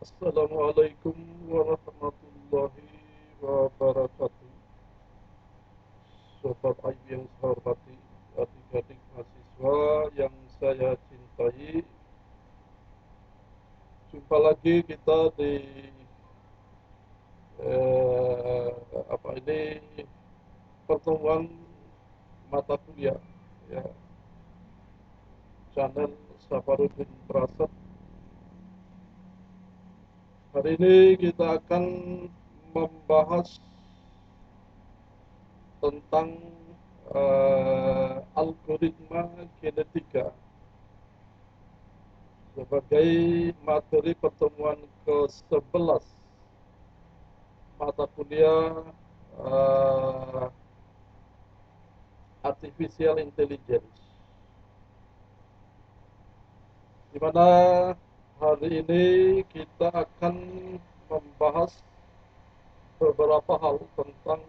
Assalamualaikum warahmatullahi wabarakatuh. Sobat Ayu yang saya hormati, adik-adik mahasiswa yang saya cintai, jumpa lagi kita di eh, apa ini pertemuan mata kuliah ya, channel Safarudin Prasad. Hari ini kita akan membahas tentang algoritma genetika sebagai materi pertemuan ke-11 mata kuliah uh, Artificial Intelligence, di mana hari ini kita akan membahas beberapa hal tentang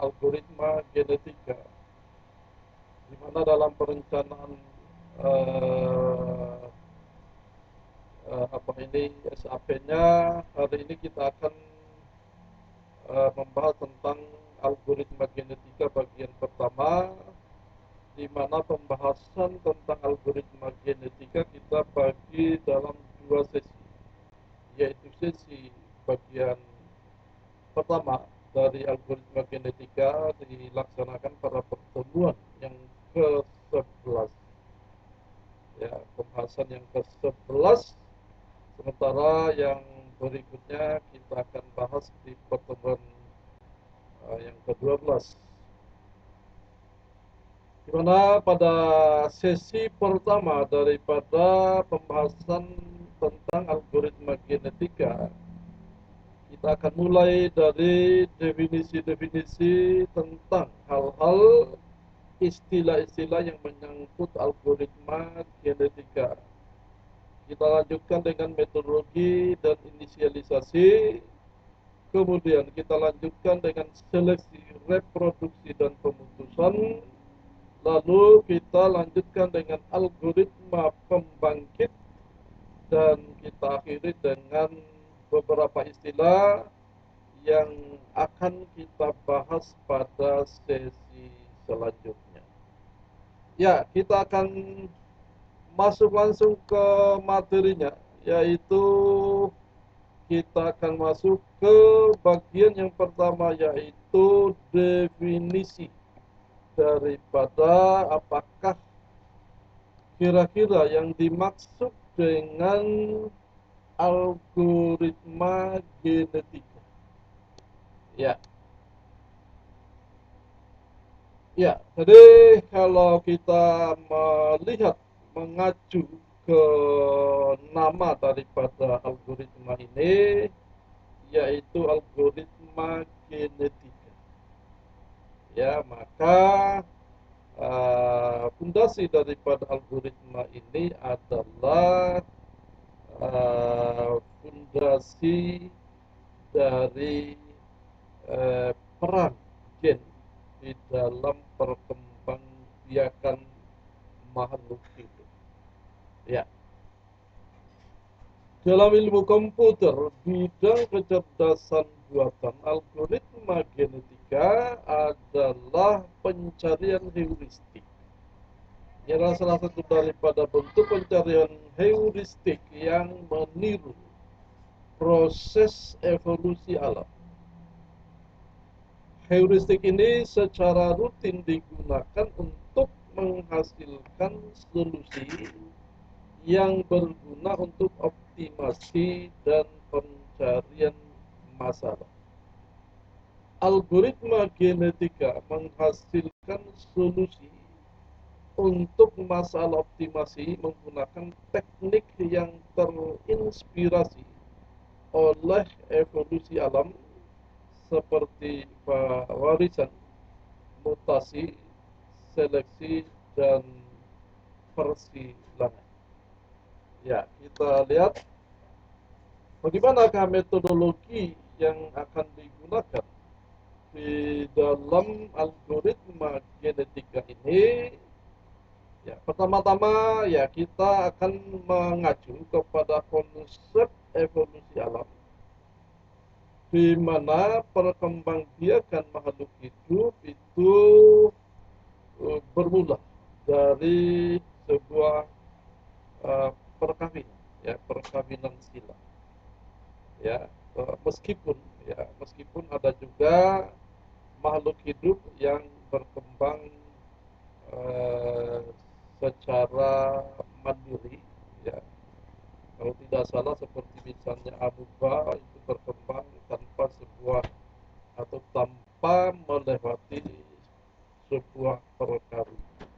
algoritma genetika, di mana dalam perencanaan uh, apa ini SAP-nya hari ini kita akan membahas tentang algoritma genetika bagian pertama, di mana pembahasan tentang algoritma genetika kita bagi dalam dua sesi, yaitu sesi bagian pertama dari algoritma genetika dilaksanakan pada pertemuan yang ke-11, ya, pembahasan yang ke-11, sementara yang berikutnya kita akan bahas di pertemuan yang ke-12, di mana pada sesi pertama daripada pembahasan tentang algoritma genetika, kita akan mulai dari definisi-definisi tentang hal-hal istilah-istilah yang menyangkut algoritma genetika. Kita lanjutkan dengan metodologi dan inisialisasi. Kemudian kita lanjutkan dengan seleksi, reproduksi, dan pemutusan. Lalu kita lanjutkan dengan algoritma pembangkit. Dan kita akhiri dengan beberapa istilah yang akan kita bahas pada sesi selanjutnya. Ya, kita akan masuk langsung ke materinya, yaitu kita akan masuk ke bagian yang pertama, yaitu definisi daripada apakah kira-kira yang dimaksud dengan algoritma genetika. Ya, ya. Jadi kalau kita melihat mengacu ke nama daripada algoritma ini, yaitu algoritma genetika. Ya, maka fondasi daripada algoritma ini adalah fondasi dari peran gen di dalam perkembangbiakan makhluk hidup. Ya, dalam ilmu komputer, bidang kecerdasan buatan, algoritma genetika adalah pencarian heuristik. Ini adalah salah satu daripada bentuk pencarian heuristik yang meniru proses evolusi alam. Heuristik ini secara rutin digunakan untuk menghasilkan solusi yang berguna untuk optimasi dan pencarian masalah. Algoritma genetika menghasilkan solusi untuk masalah optimasi menggunakan teknik yang terinspirasi oleh evolusi alam seperti warisan, mutasi, seleksi, dan persilangan. Ya, kita lihat bagaimanakah metodologi yang akan digunakan di dalam algoritma genetika ini. Ya, pertama-tama ya kita akan mengacu kepada konsep evolusi alam, di mana perkembangbiakan makhluk hidup itu bermula dari sebuah perkawinan, ya, perkawinan sila, ya. Meskipun ada juga makhluk hidup yang berkembang eh, secara mandiri, ya. Kalau tidak salah seperti misalnya amuba itu berkembang tanpa sebuah atau tanpa melewati sebuah perkawinan.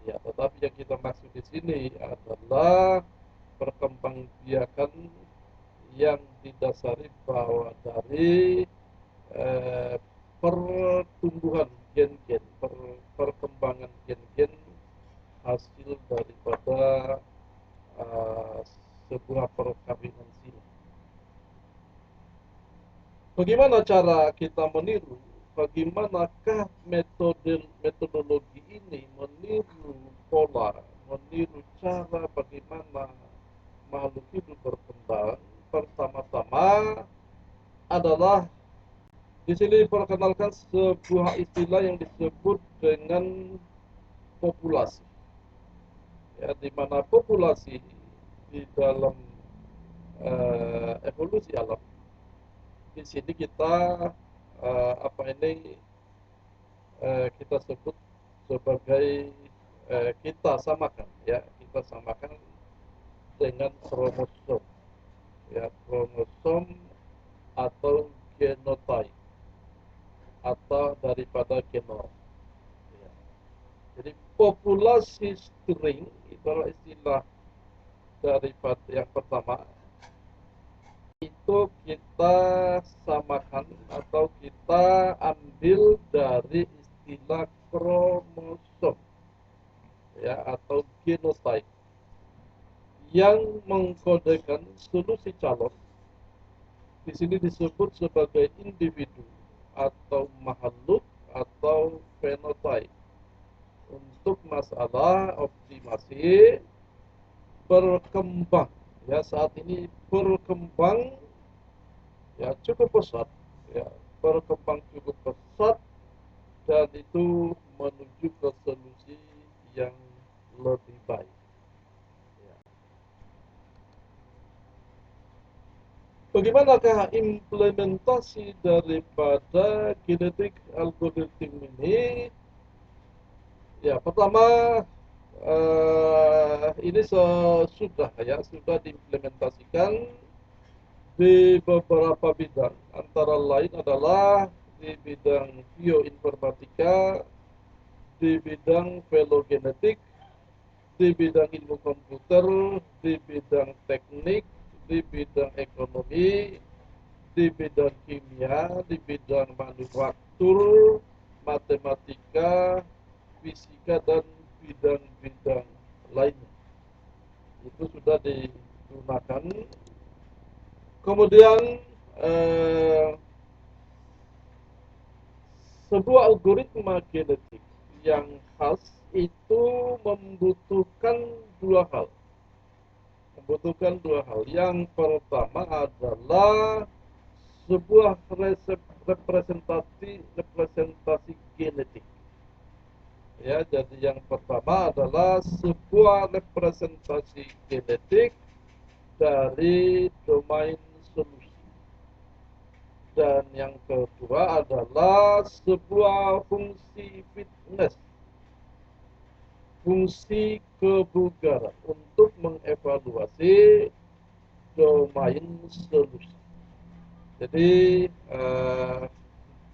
Ya, tetapi yang kita maksud di sini adalah perkembangbiakan yang didasari bahwa dari eh, pertumbuhan gen-gen, perkembangan gen-gen hasil daripada eh, sebuah perkawinan sila. Bagaimana cara kita meniru? Bagaimanakah metodologi ini meniru pola, meniru cara bagaimana makhluk hidup berkembang? Pertama-tama adalah di sini diperkenalkan sebuah istilah yang disebut dengan populasi. Ya, di mana populasi di dalam evolusi alam, di sini kita kita sebut sebagai kita samakan, ya, kita samakan dengan kromosom, ya, kromosom atau genotype atau daripada genom, ya. Jadi populasi string itu adalah istilah daripada yang pertama, itu kita samakan atau kita ambil dari istilah kromosom, ya, atau genotype yang mengkodekan solusi calon. Di sini disebut sebagai individu atau makhluk atau fenotype untuk masalah optimasi berkembang. Ya, saat ini berkembang, ya, cukup pesat, ya, berkembang cukup pesat, dan itu menuju ke solusi yang lebih baik, ya. Bagaimanakah implementasi daripada genetik algoritma ini? Ya, pertama, ini sudah diimplementasikan di beberapa bidang, antara lain adalah di bidang bioinformatika, di bidang filogenetik, di bidang ilmu komputer, di bidang teknik, di bidang ekonomi, di bidang kimia, di bidang manufaktur, matematika, fisika, dan bidang-bidang lainnya. Itu sudah digunakan. Kemudian eh, sebuah algoritma genetik yang khas itu membutuhkan dua hal. Yang pertama adalah sebuah representasi genetik. Ya, jadi yang pertama adalah sebuah representasi genetik dari domain solusi. Dan yang kedua adalah sebuah fungsi fitness, fungsi kebugaran untuk mengevaluasi domain solusi. Jadi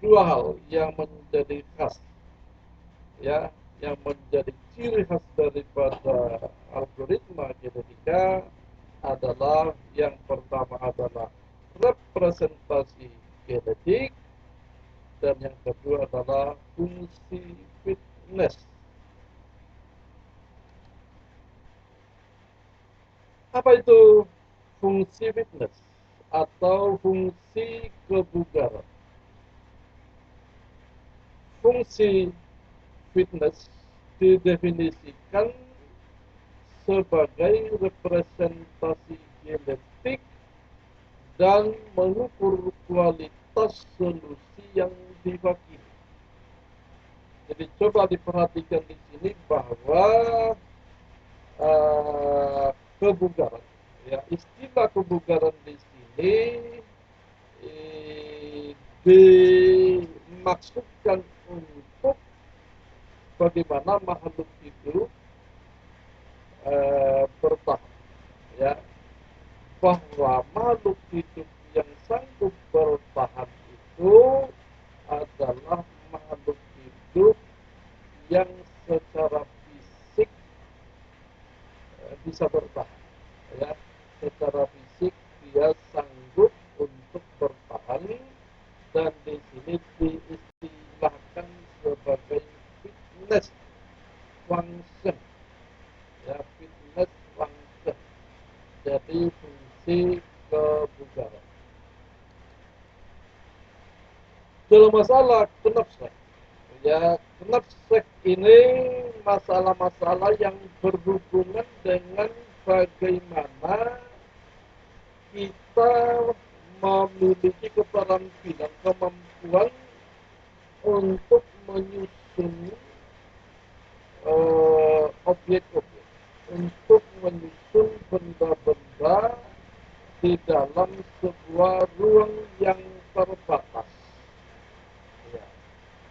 dua hal yang menjadi khas, ya, yang menjadi ciri khas daripada algoritma genetika adalah yang pertama adalah representasi genetik, dan yang kedua adalah fungsi fitness. Apa itu fungsi fitness atau fungsi kebugaran? Fungsi fitness didefinisikan sebagai representasi genetik dengan mengukur kualitas solusi yang dibagi. Jadi coba diperhatikan di sini bahwa kebugaran, ya, istilah kebugaran di sini dimaksudkan untuk bagaimana makhluk hidup bertahan, ya, bahwa makhluk hidup yang sanggup bertahan itu adalah makhluk hidup yang secara fisik bisa bertahan, ya, secara fisik dia sanggup untuk bertahan, dan di sini diistilahkan sebagai fitness function, ya, fitness function, jadi fungsi kebugaran. Dalam masalah kenapsek, ya, kenapsek ini masalah-masalah yang berhubungan dengan bagaimana kita memiliki keterampilan, kemampuan untuk menyusun objek-objek, untuk menyusun benda-benda di dalam sebuah ruang yang terbatas. Ya.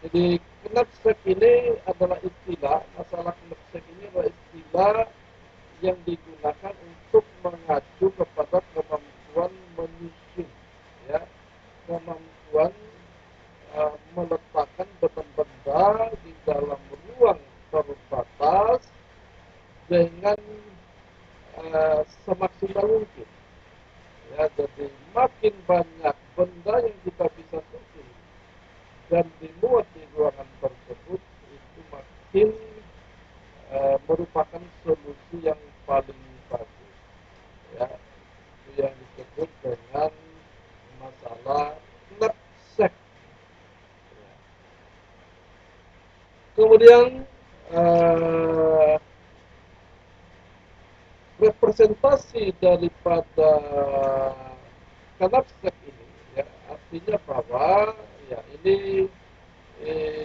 Jadi knapsack ini adalah istilah, masalah knapsack ini adalah istilah yang digunakan untuk mengacu kepada kemampuan menyusun, ya, kemampuan meletakkan benda-benda di dalam ruang terbatas dengan semaksimal mungkin. Ya, jadi makin banyak benda yang kita bisa susun dan dimuat di ruangan tersebut, itu makin merupakan solusi yang paling bagus. Ya, itu yang disebut dengan masalah knapsack. Ya. Kemudian representasi daripada knapsack ini, ya, artinya bahwa, ya, ini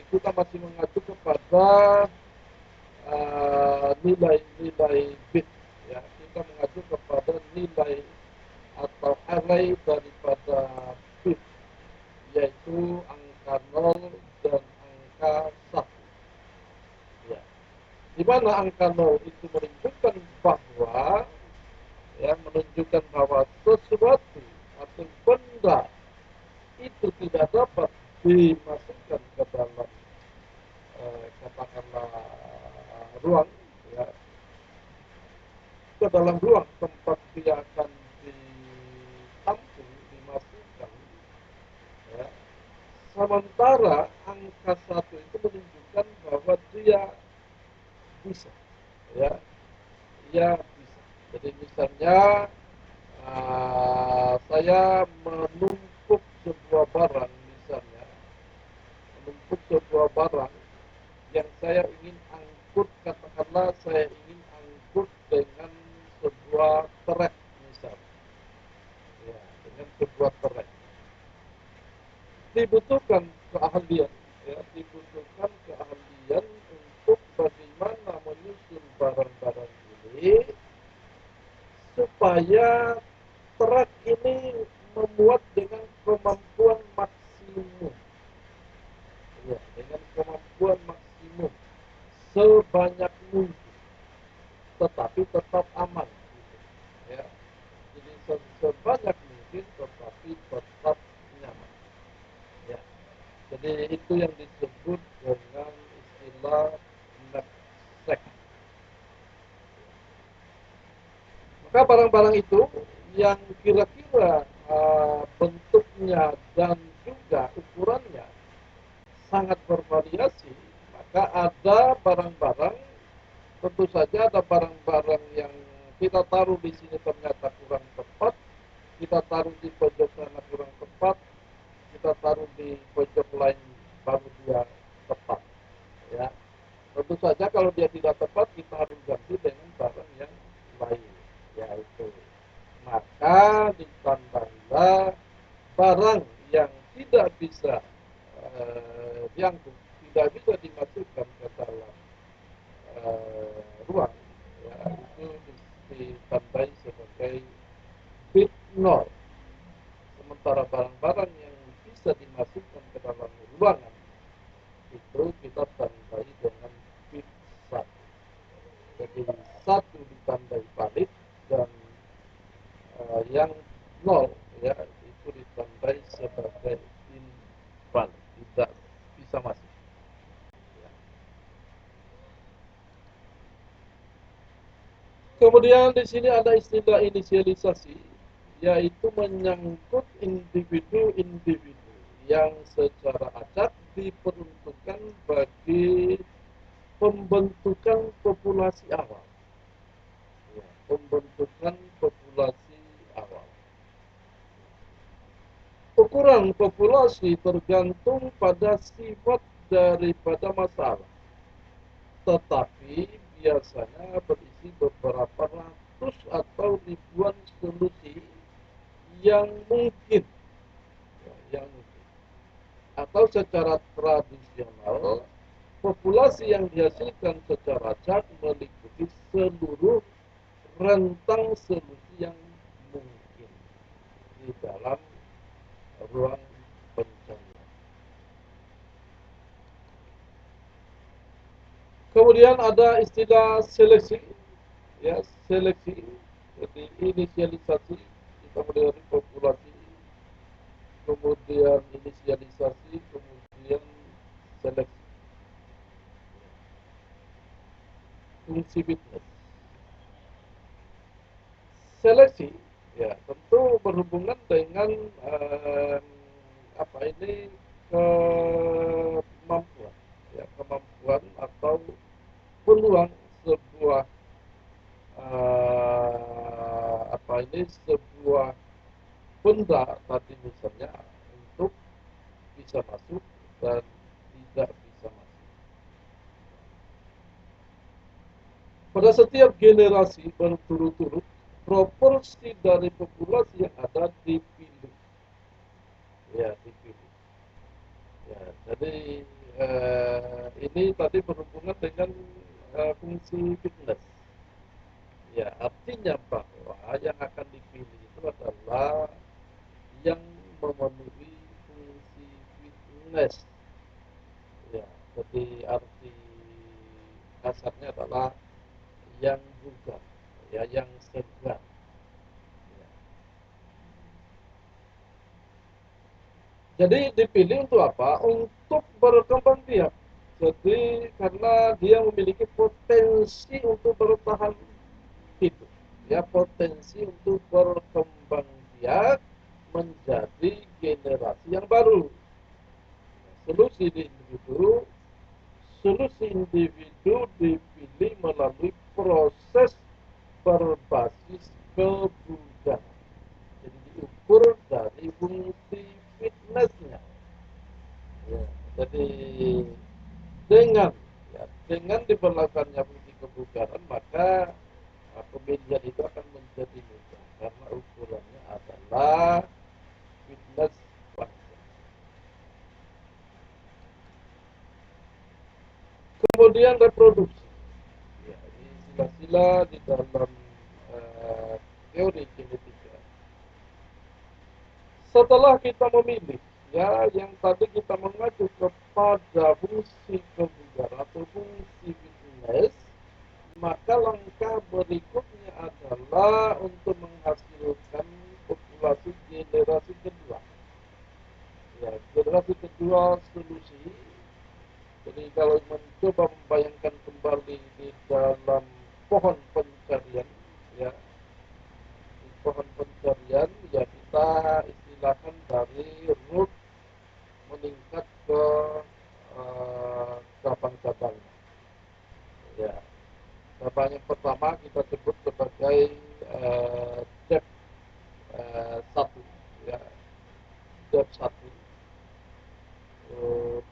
kita masih mengacu kepada nilai-nilai bit, ya, kita mengacu kepada nilai atau array daripada bit, yaitu angka 0 dan angka 1. Ya. Di mana angka 0 itu menunjukkan bahwa, ya, menunjukkan bahwa sesuatu atau benda itu tidak dapat dimasukkan ke dalam katakanlah ruang, ya, ke dalam ruang tempat dia akan ditampung, dimasukkan, ya. Sementara angka 1 itu menunjukkan bahwa dia bisa, ya, dia bisa. Jadi misalnya saya menumpuk sebuah barang, misalnya menumpuk sebuah barang yang saya ingin angkut, katakanlah saya ingin angkut dengan sebuah trek, misalnya, ya, dengan sebuah trek, dibutuhkan keahlian, ya, dibutuhkan keahlian untuk bagaimana menyusun barang-barang ini supaya truk ini memuat dengan kemampuan maksimum, ya, dengan kemampuan maksimum sebanyak mungkin, tetapi tetap aman, gitu, ya. Jadi sebanyak mungkin tetapi tetap nyaman, ya. Jadi itu yang disebut dengan istilah knapsack. Maka barang-barang itu yang kira-kira bentuknya dan juga ukurannya sangat bervariasi, maka ada barang-barang, tentu saja ada barang-barang yang kita taruh di sini ternyata kurang tepat, kita taruh di pojok sana kurang tepat, kita taruh di pojok lain baru dia tepat, ya. Tentu saja kalau dia tidak tepat, kita harus ganti dengan barang yang lain, yaitu maka ditambahlah adalah barang yang tidak bisa diangkut, tidak bisa dimasukkan ke dalam ruang, ya, itu ditandai sebagai bit nol. Sementara barang-barang yang bisa dimasukkan ke dalam ruangan itu kita tandai dengan bit 1. Jadi 1 ditandai valid dan yang 0 ya itu ditandai sebagai invalid, tidak bisa masuk. Ya. Kemudian di sini ada istilah inisialisasi, yaitu menyangkut individu-individu yang secara acak diperuntukkan bagi pembentukan populasi awal. Ya, pembentukan populasi awal. Ukuran populasi tergantung pada sifat daripada masalah, tetapi biasanya berisi beberapa ratus atau ribuan solusi yang mungkin, yang mungkin. Atau secara tradisional, populasi yang dihasilkan secara acak meliputi seluruh rentang solusi yang mungkin di dalam ruang pencarian. Kemudian ada istilah seleksi, ya seleksi. Jadi inisialisasi kita mulai dari populasi, kemudian inisialisasi, kemudian seleksi. Fungsi fitness. Seleksi, ya tentu berhubungan dengan apa ini kemampuan, ya kemampuan atau peluang sebuah apa ini sebuah benda tadi misalnya untuk bisa masuk dan tidak bisa masuk. Pada setiap generasi berturut-turut, proporsi dari populasi yang ada dipilih. Ya, dipilih. Ya, jadi ini tadi berhubungan dengan fungsi fitness. Ya, artinya bahwa yang akan dipilih itu adalah yang memenuhi fungsi fitness. Ya, jadi arti kasarnya adalah yang bugar, ya, yang segar. Ya. Jadi dipilih untuk apa? Untuk berkembang biak. Jadi karena dia memiliki potensi untuk bertahan hidup, ya potensi untuk berkembang biak menjadi generasi yang baru. Solusi di individu, solusi individu dipilih melalui proses berbasis kebugaran. Jadi diukur dari fungsi fitnessnya. Ya, jadi dengan dengan diberlakukannya fungsi kebugaran maka pemilihan itu akan menjadi mudah karena ukurannya adalah fitness function. Kemudian reproduksi. Ya, ini sila-sila di dalam teori genetika. Setelah kita memilih, ya yang tadi kita mengacu kepada fungsi kebugaran atau fungsi fitness, maka langkah berikutnya adalah untuk menghasilkan populasi generasi kedua. Ya, generasi kedua solusi. Jadi kalau mencoba membayangkan kembali di dalam pohon pencarian, ya di pohon pencarian, ya kita istilahkan dari root meningkat ke cabang-cabang. Ya, cabang yang pertama kita sebut sebagai depth 1, ya depth 1.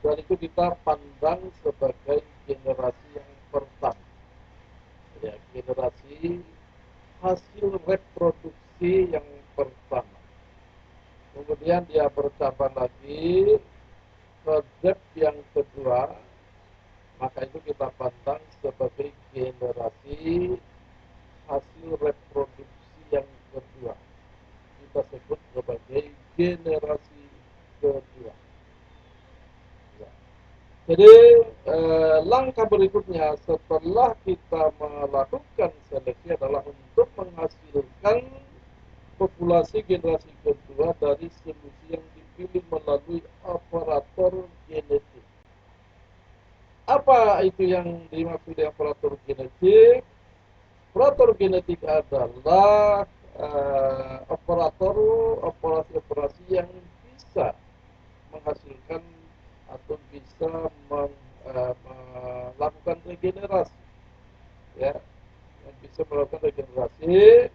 Dan itu kita pandang sebagai generasi yang pertama, ya generasi hasil reproduksi yang pertama. kemudian dia bercabang lagi ke depth yang kedua, maka itu kita pandang sebagai generasi hasil reproduksi yang kedua. Kita sebut sebagai generasi kedua. Ya. Jadi langkah berikutnya setelah kita melakukan seleksi adalah untuk menghasilkan populasi generasi kedua dari solusi yang dipilih melalui operator genetik. Apa itu yang dimaksud dengan operator genetik? Operator genetik adalah operator operasi-operasi yang bisa menghasilkan atau bisa melakukan regenerasi, ya, yang bisa melakukan regenerasi,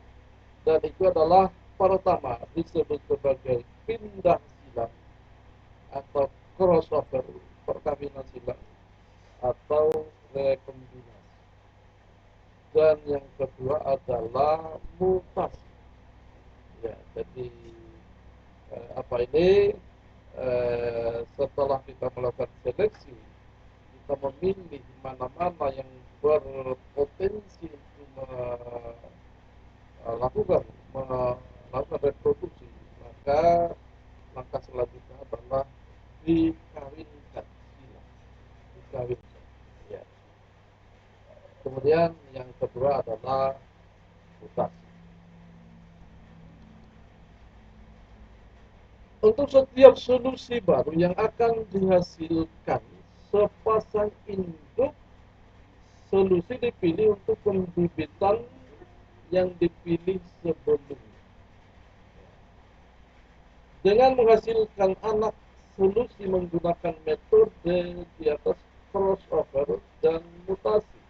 dan itu adalah pertama disebut sebagai pindah silang atau crossover, perkawinan silang atau rekombinasi. Dan yang kedua adalah mutasi. Ya, jadi apa ini? Setelah kita melakukan seleksi, kita memilih mana-mana yang berpotensi untuk melakukan reproduksi, maka langkah selanjutnya adalah dikawinkan, dikawinkan. Ya. Kemudian yang kedua adalah mutasi. Untuk setiap solusi baru yang akan dihasilkan, sepasang induk solusi dipilih untuk pembibitan yang dipilih sebelumnya. Dengan menghasilkan anak solusi menggunakan metode di atas crossover dan mutasi.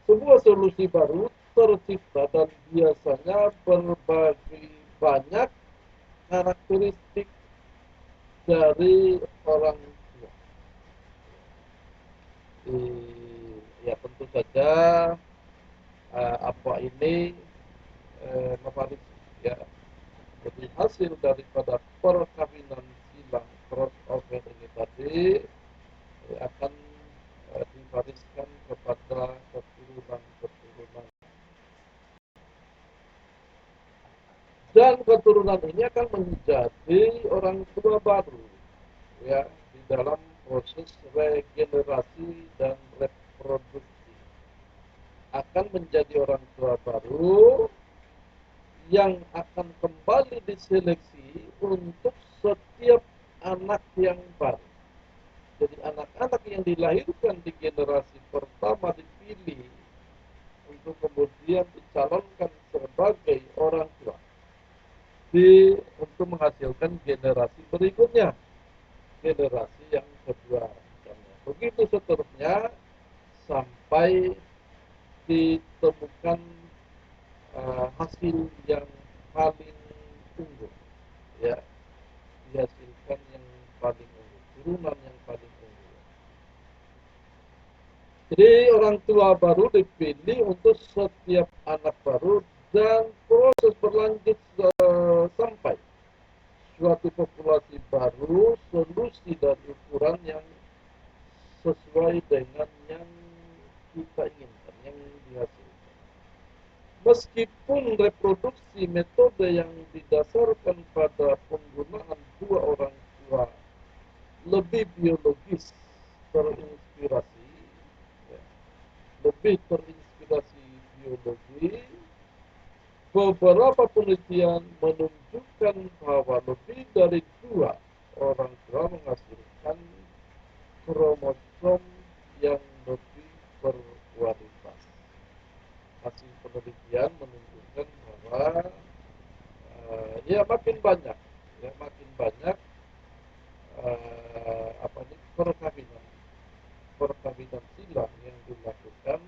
Sebuah solusi baru tercipta dan biasanya berbagai banyak karakteristik dari orang tua. Ya tentu saja apa ini nomalis, ya. Jadi hasil daripada perkawinan silang crossover ini tadi akan diwariskan kepada keturunan-keturunan. Dan keturunan ini akan menjadi orang tua baru, ya, di dalam proses regenerasi dan reproduksi. Akan menjadi orang tua baru yang akan kembali diseleksi untuk setiap anak yang baru. Jadi anak-anak yang dilahirkan di generasi pertama dipilih untuk kemudian dicalonkan sebagai orang tua untuk menghasilkan generasi berikutnya, generasi yang kedua. Begitu seterusnya sampai ditemukan hasil yang paling unggul, ya, dihasilkan yang paling unggul, turunan yang paling unggul. Jadi orang tua baru dipilih untuk setiap anak baru dan proses berlanjut sampai suatu populasi baru, solusi dan ukuran yang sesuai dengan yang kita inginkan, yang dihasilkan. Meskipun reproduksi metode yang didasarkan pada penggunaan dua orang tua lebih biologis terinspirasi, ya, lebih terinspirasi biologi, beberapa penelitian menunjukkan bahwa lebih dari dua orang tua menghasilkan kromosom yang lebih berkualitas. Hasil penelitian menunjukkan bahwa ya makin banyak, perkawinan silang yang dilakukan,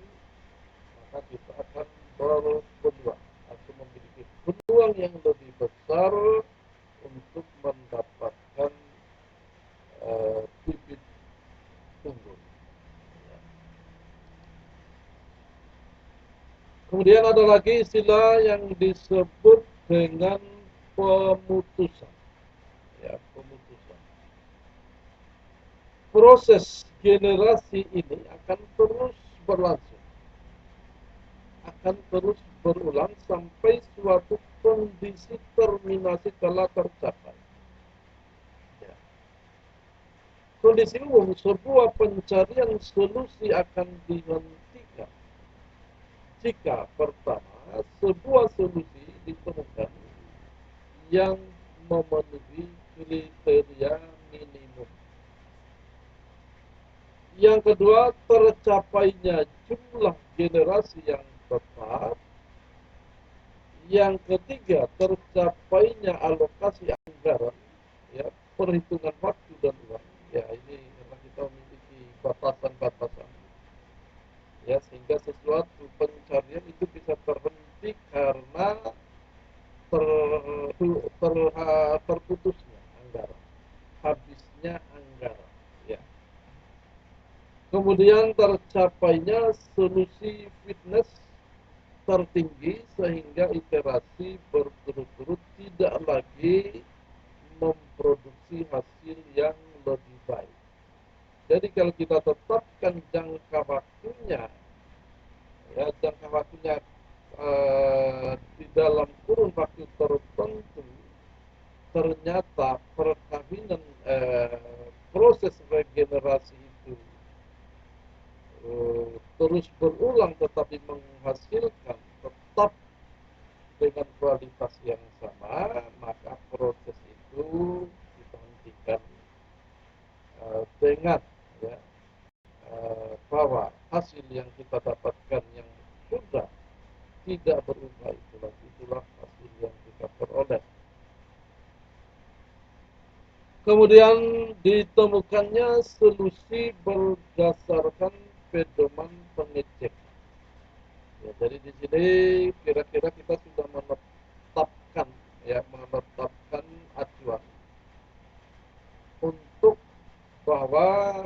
maka kita akan berpeluang atau memiliki peluang yang lebih besar untuk mendapatkan bibit unggul. Kemudian ada lagi istilah yang disebut dengan pemutusan. ya, pemutusan. Proses generasi ini akan terus berlangsung, akan terus berulang sampai suatu kondisi terminasi telah tercapai. Ya. Kondisi umum, sebuah pencarian solusi akan dihentikan jika pertama sebuah solusi ditemukan yang memenuhi kriteria minimum. Yang kedua, tercapainya jumlah generasi yang tepat. Yang ketiga, tercapainya alokasi anggaran, ya, perhitungan waktu dan uang. Ya, ini karena kita memiliki batasan-batasan, ya, sehingga sesuatu pencarian itu bisa terhenti karena ter, terputusnya anggaran, habisnya anggaran. Ya. Kemudian tercapainya solusi fitness tertinggi sehingga iterasi berturut-turut tidak lagi memproduksi hasil yang lebih baik. Jadi kalau kita tetapkan jangka waktunya, ya, jangka waktunya di dalam kurun waktu tertentu, ternyata perkawinan proses regenerasi itu terus berulang tetapi menghasilkan tetap dengan kualitas yang sama, maka proses itu kita hentikan dengan, ya, bahwa hasil yang kita dapatkan yang sudah tidak berubah itulah hasil yang kita peroleh. Kemudian ditemukannya solusi berdasarkan pedoman pengecekan. Ya, jadi di sini kira-kira kita sudah menetapkan, ya, menetapkan acuan untuk bahwa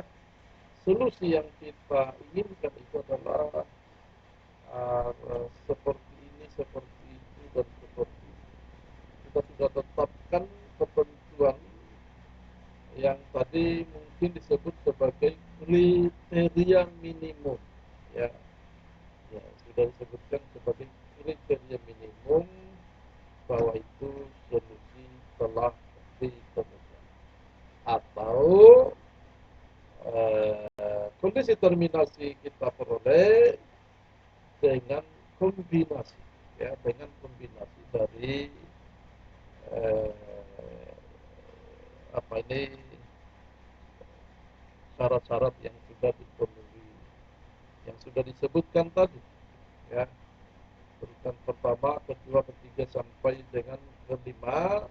solusi yang kita inginkan itu adalah seperti ini, seperti itu, dan seperti itu. Kita sudah tetapkan ketentuan yang tadi mungkin disebut sebagai kriteria minimum, ya, ya, sudah disebutkan sebagai kriteria minimum bahwa itu solusi telah ditemukan atau kondisi terminasi kita peroleh dengan kombinasi, ya, dengan kombinasi dari apa ini syarat-syarat yang sudah dipenuhi, yang sudah disebutkan tadi, ya, urutan pertama, kedua, ketiga sampai dengan kelima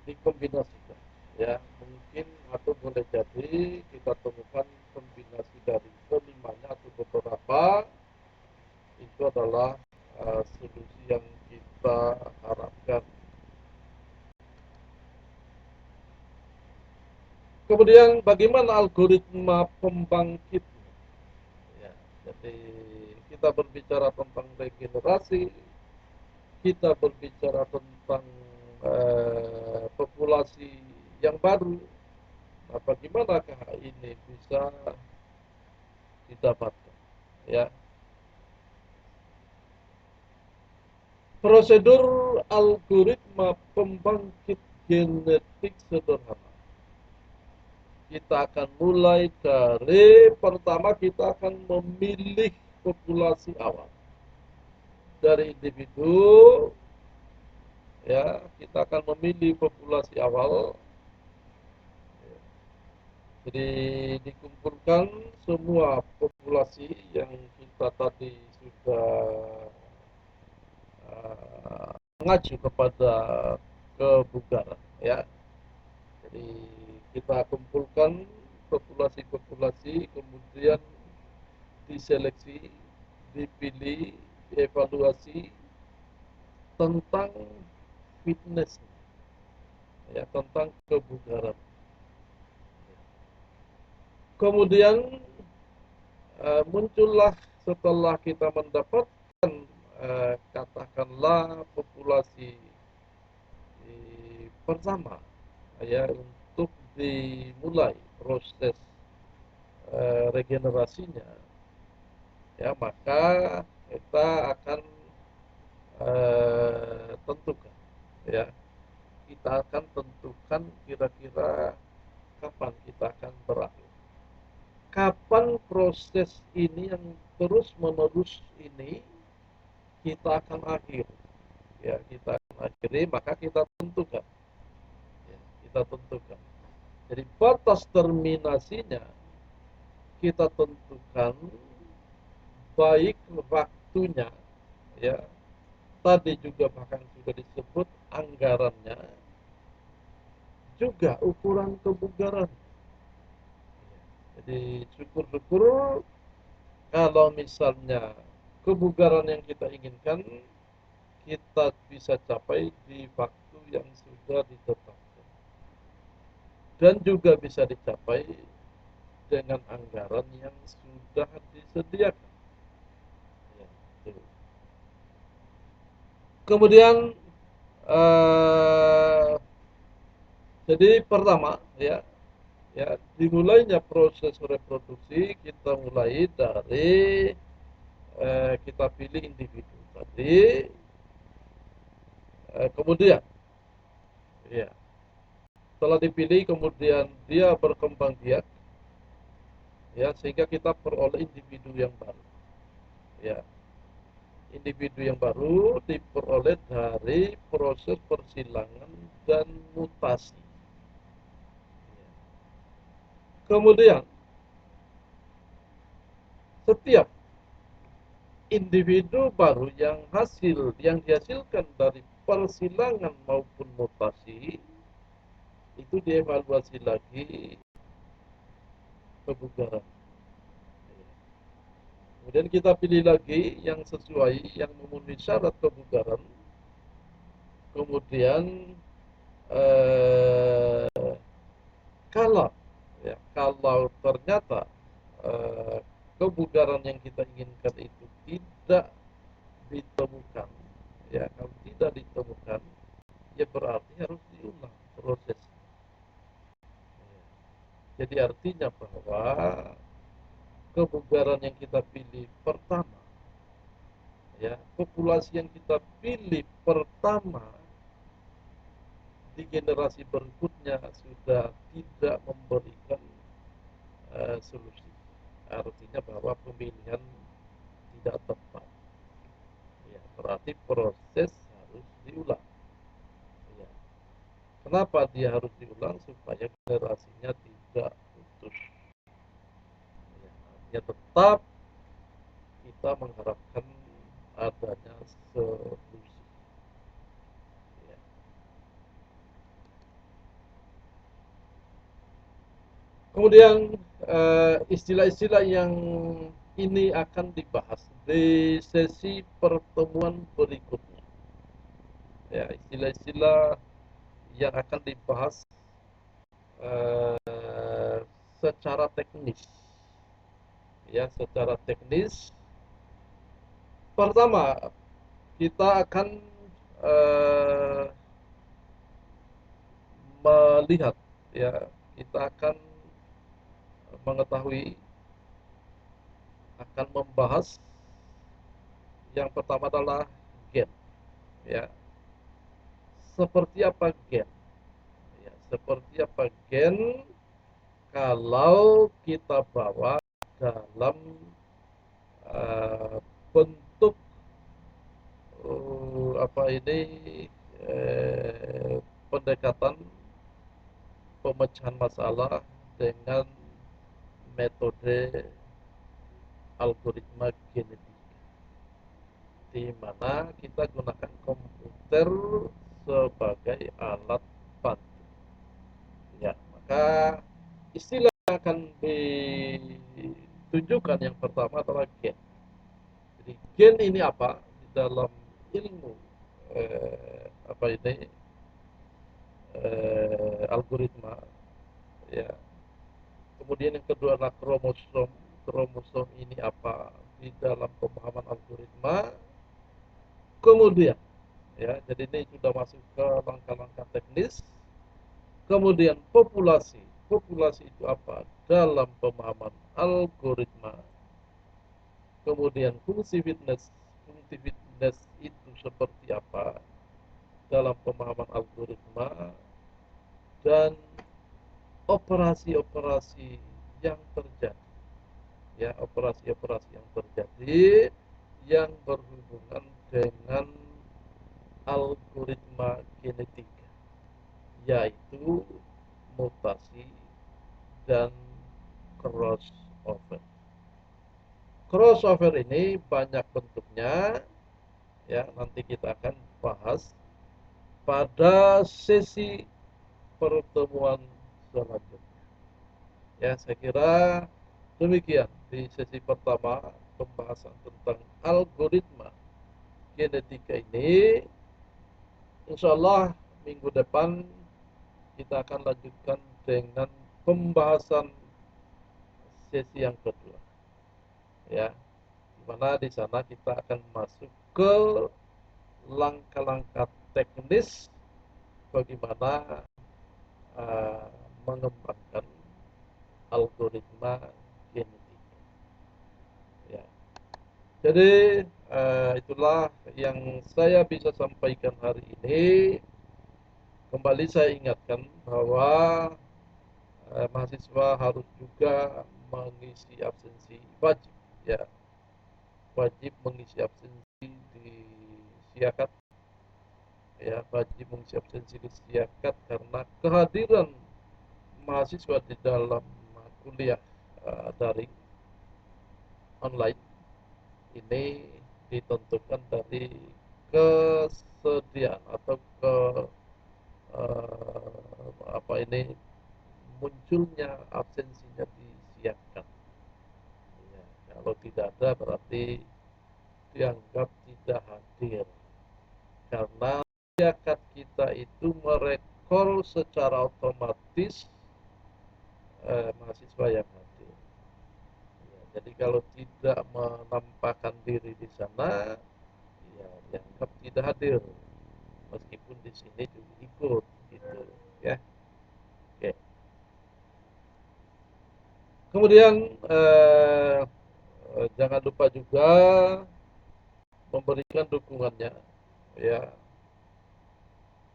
dikombinasikan, ya, mungkin atau boleh jadi kita temukan kombinasi dari kelimanya atau beberapa itu adalah solusi yang kita harapkan. Kemudian bagaimana algoritma pembangkit? Ya, jadi kita berbicara tentang regenerasi, kita berbicara tentang populasi yang baru. Nah, bagaimanakah ini bisa didapatkan? Ya, prosedur algoritma pembangkit genetik sederhana. Kita akan mulai dari pertama, kita akan memilih populasi awal dari individu, ya, kita akan memilih populasi awal. Jadi dikumpulkan semua populasi yang kita tadi sudah mengacu kepada kebugaran, ya. Jadi kita kumpulkan populasi-populasi, kemudian diseleksi, dipilih, dievaluasi tentang fitness, ya, tentang kebugaran. Kemudian muncullah setelah kita mendapatkan katakanlah populasi pertama ya untuk dimulai proses regenerasinya, ya maka kita akan tentukan, ya kita akan tentukan kira-kira kapan kita akan berakhir, kapan proses ini yang terus menerus ini kita akan akhir, ya kita akan akhiri, maka kita tentukan, ya, kita tentukan. Jadi batas terminasinya kita tentukan, baik waktunya, ya tadi juga bahkan sudah disebut anggarannya, juga ukuran kebugaran. Jadi syukur-syukur kalau misalnya kebugaran yang kita inginkan kita bisa capai di waktu yang sudah ditetapkan, dan juga bisa dicapai dengan anggaran yang sudah disediakan. Ya, kemudian eh, jadi pertama, ya dimulainya proses reproduksi kita mulai dari kita pilih individu tadi, kemudian ya setelah dipilih kemudian dia berkembang biak, ya sehingga kita peroleh individu yang baru, ya individu yang baru diperoleh dari proses persilangan dan mutasi. Kemudian setiap individu baru yang dihasilkan dari persilangan maupun mutasi itu dievaluasi lagi kebugaran. Kemudian kita pilih lagi yang sesuai, yang memenuhi syarat kebugaran. Kemudian eh, kalau kalau ternyata eh, kebugaran yang kita inginkan itu tidak ditemukan, ya kalau tidak ditemukan, ya berarti harus diulang proses. Jadi artinya bahwa kebugaran yang kita pilih pertama, ya populasi yang kita pilih pertama di generasi berikutnya sudah tidak memberikan solusi. Artinya bahwa pemilihan tidak tepat. Ya, berarti proses harus diulang. Ya. Kenapa dia harus diulang? Supaya generasinya tidak putus. Ya, artinya tetap kita mengharapkan adanya solusi. Ya. Kemudian istilah-istilah yang ini akan dibahas di sesi pertemuan berikutnya. Ya, istilah-istilah yang akan dibahas eh, secara teknis. Ya, secara teknis. Pertama, kita akan eh, melihat, ya, kita akan mengetahui, akan membahas yang pertama adalah gen, ya. Seperti apa gen? Ya, seperti apa gen kalau kita bawa dalam uh, bentuk apa ini pendekatan pemecahan masalah dengan metode algoritma genetik, di mana kita gunakan komputer sebagai alat bantu. Ya, maka istilah yang akan ditunjukkan yang pertama adalah gen. Jadi gen ini apa? Di dalam ilmu apa ini algoritma, ya. Kemudian yang kedua adalah kromosom. Kromosom ini apa di dalam pemahaman algoritma. Kemudian, ya, jadi ini sudah masuk ke langkah-langkah teknis. Kemudian populasi. Populasi itu apa? Dalam pemahaman algoritma. Kemudian fungsi fitness. Fungsi fitness itu seperti apa? Dalam pemahaman algoritma. Dan operasi-operasi yang terjadi. Ya, operasi-operasi yang terjadi yang berhubungan dengan algoritma genetika, yaitu mutasi dan crossover. Crossover ini banyak bentuknya, ya nanti kita akan bahas pada sesi pertemuan selanjutnya. Ya, saya kira demikian di sesi pertama pembahasan tentang algoritma genetika ini. Insya Allah minggu depan kita akan lanjutkan dengan pembahasan sesi yang kedua, ya, di mana di sana kita akan masuk ke langkah-langkah teknis bagaimana uh, mengembangkan algoritma genetik. Ya. Jadi itulah yang saya bisa sampaikan hari ini. Kembali saya ingatkan bahwa mahasiswa harus juga mengisi absensi wajib, ya, wajib mengisi absensi di siakat, ya, wajib mengisi absensi di siakat karena kehadiran mahasiswa di dalam kuliah daring online ini ditentukan dari kesediaan atau apa ini munculnya absensinya disiapkan. Ya, kalau tidak ada berarti dianggap tidak hadir karena siakat kita itu merekor secara otomatis mahasiswa yang hadir. Ya, jadi kalau tidak menampakkan diri di sana, ya dianggap tidak hadir meskipun di sini juga ikut gitu, ya. Oke. Kemudian jangan lupa juga memberikan dukungannya, ya,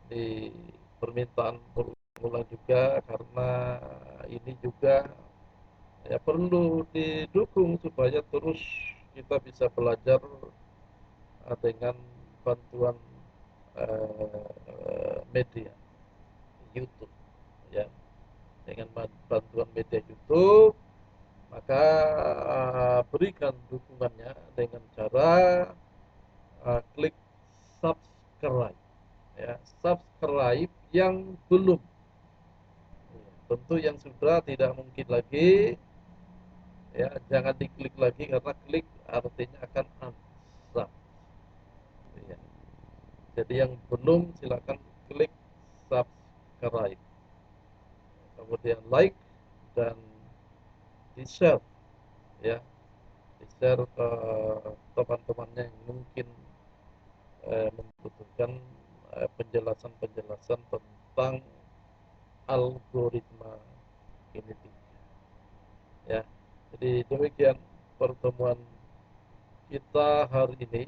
di permintaan berulang juga karena ini juga ya perlu didukung supaya terus kita bisa belajar dengan bantuan media YouTube, ya, dengan bantuan media YouTube maka berikan dukungannya dengan cara klik subscribe, ya, subscribe yang belum, ya, tentu yang sudah tidak mungkin lagi, ya, jangan diklik lagi karena klik artinya akan unsub, ya. Jadi yang belum silakan klik subscribe, kemudian like dan di share, ya, di share ke teman-temannya yang mungkin membutuhkan penjelasan-penjelasan tentang algoritma genetik, ya. Jadi demikian pertemuan kita hari ini,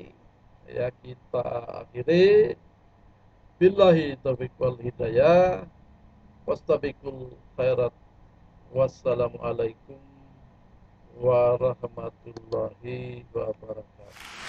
ya, kita akhiri. Billahi taufiq wal hidayah, wastabiqul khairat, wassalamualaikum warahmatullahi wabarakatuh.